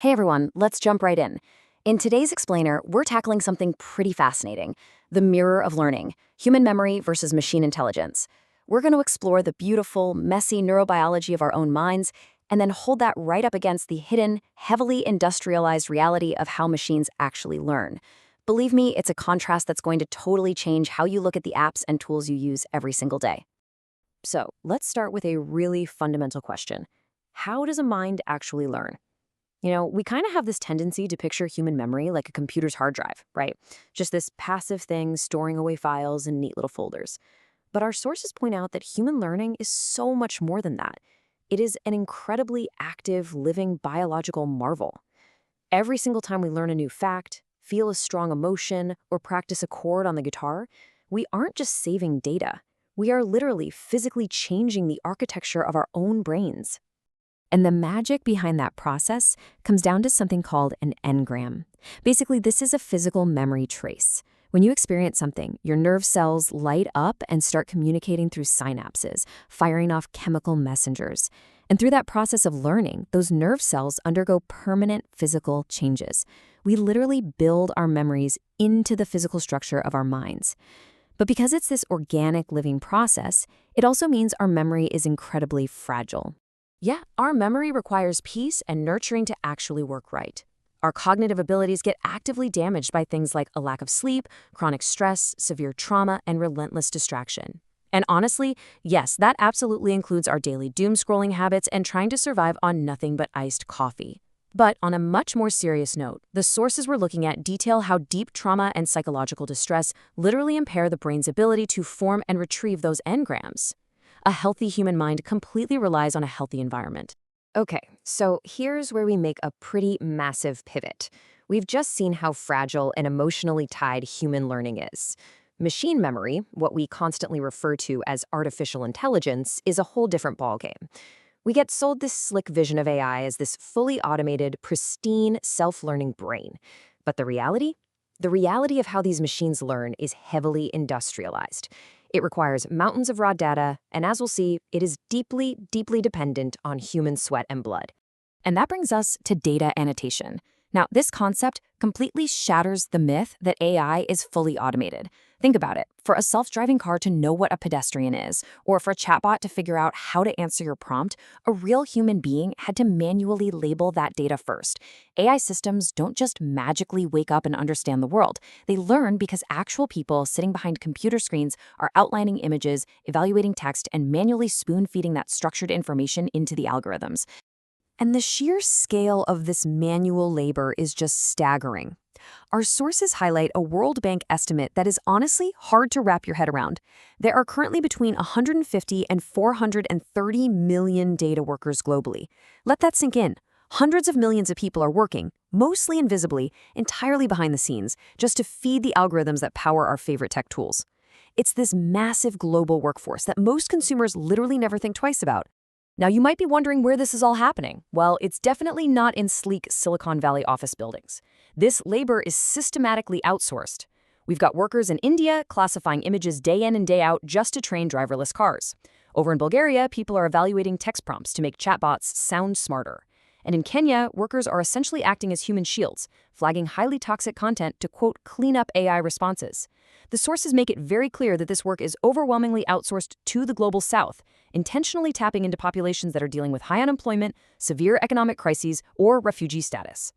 Hey everyone, let's jump right in. In today's explainer, we're tackling something pretty fascinating: the mirror of learning, human memory versus machine intelligence. We're going to explore the beautiful, messy neurobiology of our own minds and then hold that right up against the hidden, heavily industrialized reality of how machines actually learn. Believe me, it's a contrast that's going to totally change how you look at the apps and tools you use every single day. So, let's start with a really fundamental question. How does a mind actually learn? We kind of have this tendency to picture human memory like a computer's hard drive, right? Just this passive thing storing away files in neat little folders. But our sources point out that human learning is so much more than that. It is an incredibly active, living biological marvel. Every single time we learn a new fact, feel a strong emotion, or practice a chord on the guitar, we aren't just saving data. We are literally physically changing the architecture of our own brains. And the magic behind that process comes down to something called an engram. Basically, this is a physical memory trace. When you experience something, your nerve cells light up and start communicating through synapses, firing off chemical messengers. And through that process of learning, those nerve cells undergo permanent physical changes. We literally build our memories into the physical structure of our minds. But because it's this organic living process, it also means our memory is incredibly fragile. Yeah, our memory requires peace and nurturing to actually work right. Our cognitive abilities get actively damaged by things like a lack of sleep, chronic stress, severe trauma, and relentless distraction. And honestly, yes, that absolutely includes our daily doom scrolling habits and trying to survive on nothing but iced coffee. But on a much more serious note, the sources we're looking at detail how deep trauma and psychological distress literally impair the brain's ability to form and retrieve those engrams. A healthy human mind completely relies on a healthy environment. Okay, so here's where we make a pretty massive pivot. We've just seen how fragile and emotionally tied human learning is. Machine memory, what we constantly refer to as artificial intelligence, is a whole different ballgame. We get sold this slick vision of AI as this fully automated, pristine, self-learning brain. But the reality? The reality of how these machines learn is heavily industrialized. It requires mountains of raw data, and as we'll see, it is deeply, deeply dependent on human sweat and blood. And that brings us to data annotation. Now, this concept completely shatters the myth that AI is fully automated. Think about it. For a self-driving car to know what a pedestrian is, or for a chatbot to figure out how to answer your prompt, a real human being had to manually label that data first. AI systems don't just magically wake up and understand the world. They learn because actual people sitting behind computer screens are outlining images, evaluating text, and manually spoon-feeding that structured information into the algorithms. And the sheer scale of this manual labor is just staggering. Our sources highlight a World Bank estimate that is honestly hard to wrap your head around. There are currently between 150 and 430 million data workers globally. Let that sink in. Hundreds of millions of people are working, mostly invisibly, entirely behind the scenes, just to feed the algorithms that power our favorite tech tools. It's this massive global workforce that most consumers literally never think twice about. Now, you might be wondering where this is all happening. Well, it's definitely not in sleek Silicon Valley office buildings. This labor is systematically outsourced. We've got workers in India classifying images day in and day out just to train driverless cars. Over in Bulgaria, people are evaluating text prompts to make chatbots sound smarter. And in Kenya, workers are essentially acting as human shields, flagging highly toxic content to, quote, clean up AI responses. The sources make it very clear that this work is overwhelmingly outsourced to the global south, intentionally tapping into populations that are dealing with high unemployment, severe economic crises, or refugee status.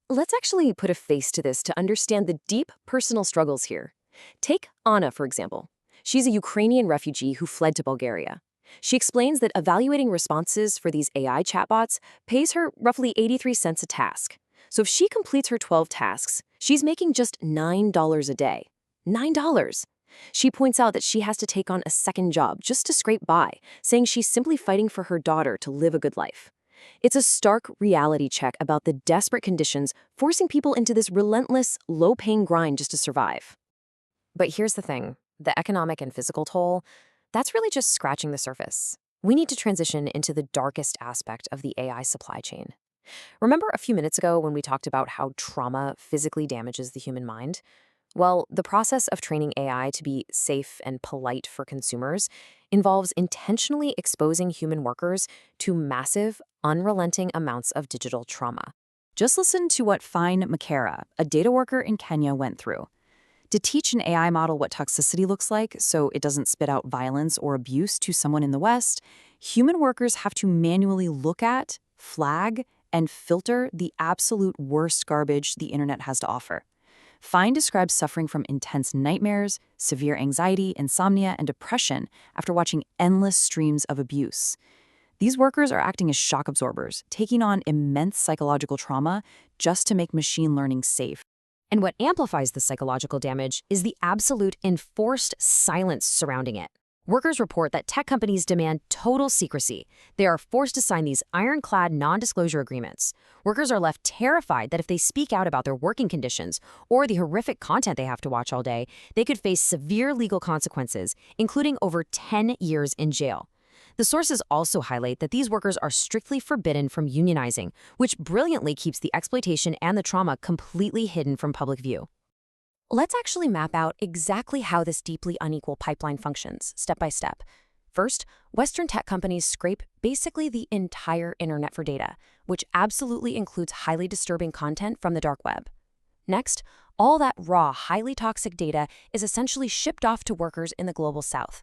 Let's actually put a face to this to understand the deep personal struggles here. Take Anna, for example. She's a Ukrainian refugee who fled to Bulgaria. She explains that evaluating responses for these AI chatbots pays her roughly 83 cents a task. So if she completes her 12 tasks, she's making just $9 a day. $9. She points out that she has to take on a second job just to scrape by, saying she's simply fighting for her daughter to live a good life. It's a stark reality check about the desperate conditions forcing people into this relentless, low-paying grind just to survive. But here's the thing, the economic and physical toll, that's really just scratching the surface. We need to transition into the darkest aspect of the AI supply chain. Remember a few minutes ago when we talked about how trauma physically damages the human mind? Well, the process of training AI to be safe and polite for consumers involves intentionally exposing human workers to massive, unrelenting amounts of digital trauma. Just listen to what Fine Makera, a data worker in Kenya, went through. To teach an AI model what toxicity looks like so it doesn't spit out violence or abuse to someone in the West, human workers have to manually look at, flag, and filter the absolute worst garbage the internet has to offer. Fine describes suffering from intense nightmares, severe anxiety, insomnia, and depression after watching endless streams of abuse. These workers are acting as shock absorbers, taking on immense psychological trauma just to make machine learning safe. And what amplifies the psychological damage is the absolute enforced silence surrounding it. Workers report that tech companies demand total secrecy. They are forced to sign these ironclad non-disclosure agreements. Workers are left terrified that if they speak out about their working conditions or the horrific content they have to watch all day, they could face severe legal consequences, including over 10 years in jail. The sources also highlight that these workers are strictly forbidden from unionizing, which brilliantly keeps the exploitation and the trauma completely hidden from public view. Let's actually map out exactly how this deeply unequal pipeline functions, step by step. First, Western tech companies scrape basically the entire internet for data, which absolutely includes highly disturbing content from the dark web. Next, all that raw, highly toxic data is essentially shipped off to workers in the global South.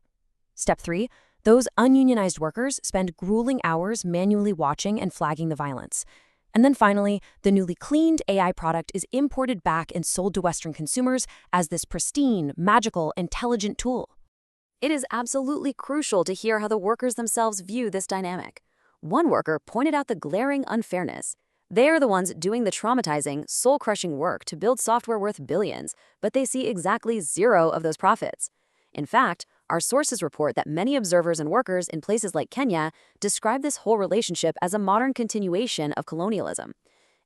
Step 3, those ununionized workers spend grueling hours manually watching and flagging the violence. And then finally, the newly cleaned AI product is imported back and sold to Western consumers as this pristine, magical, intelligent tool. It is absolutely crucial to hear how the workers themselves view this dynamic. One worker pointed out the glaring unfairness. They're the ones doing the traumatizing, soul-crushing work to build software worth billions, but they see exactly zero of those profits. In fact, our sources report that many observers and workers in places like Kenya describe this whole relationship as a modern continuation of colonialism.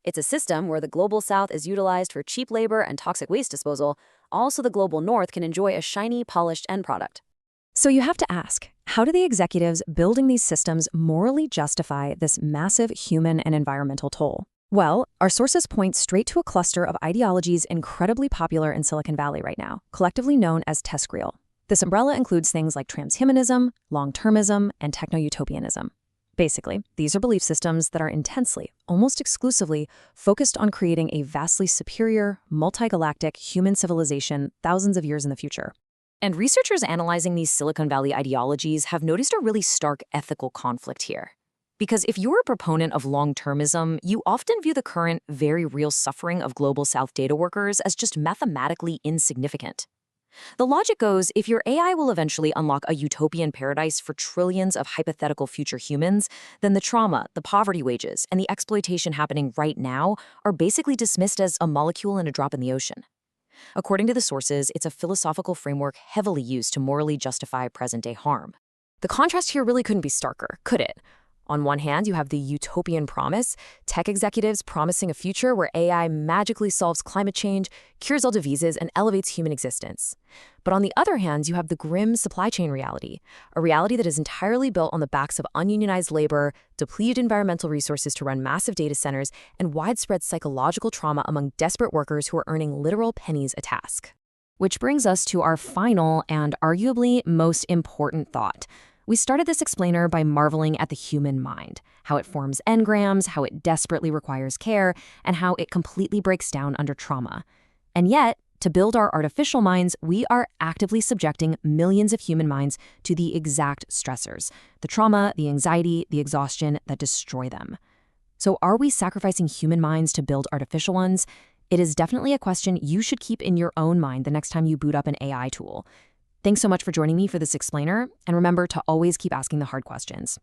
It's a system where the global South is utilized for cheap labor and toxic waste disposal, also the global North can enjoy a shiny, polished end product. So you have to ask, how do the executives building these systems morally justify this massive human and environmental toll? Well, our sources point straight to a cluster of ideologies incredibly popular in Silicon Valley right now, collectively known as TESCREAL. This umbrella includes things like transhumanism, long-termism, and techno-utopianism. Basically, these are belief systems that are intensely, almost exclusively, focused on creating a vastly superior, multi-galactic human civilization thousands of years in the future. And researchers analyzing these Silicon Valley ideologies have noticed a really stark ethical conflict here. Because if you're a proponent of long-termism, you often view the current, very real suffering of global South data workers as just mathematically insignificant. The logic goes, if your AI will eventually unlock a utopian paradise for trillions of hypothetical future humans, then the trauma, the poverty wages, and the exploitation happening right now are basically dismissed as a molecule and a drop in the ocean. According to the sources, it's a philosophical framework heavily used to morally justify present-day harm. The contrast here really couldn't be starker, could it? On one hand, you have the utopian promise, tech executives promising a future where AI magically solves climate change, cures all diseases, and elevates human existence. But on the other hand, you have the grim supply chain reality, a reality that is entirely built on the backs of ununionized labor, depleted environmental resources to run massive data centers, and widespread psychological trauma among desperate workers who are earning literal pennies a task. Which brings us to our final and arguably most important thought. We started this explainer by marveling at the human mind, how it forms engrams, how it desperately requires care, and how it completely breaks down under trauma. And yet, to build our artificial minds, we are actively subjecting millions of human minds to the exact stressors, the trauma, the anxiety, the exhaustion that destroy them. So are we sacrificing human minds to build artificial ones? It is definitely a question you should keep in your own mind the next time you boot up an AI tool. Thanks so much for joining me for this explainer, and remember to always keep asking the hard questions.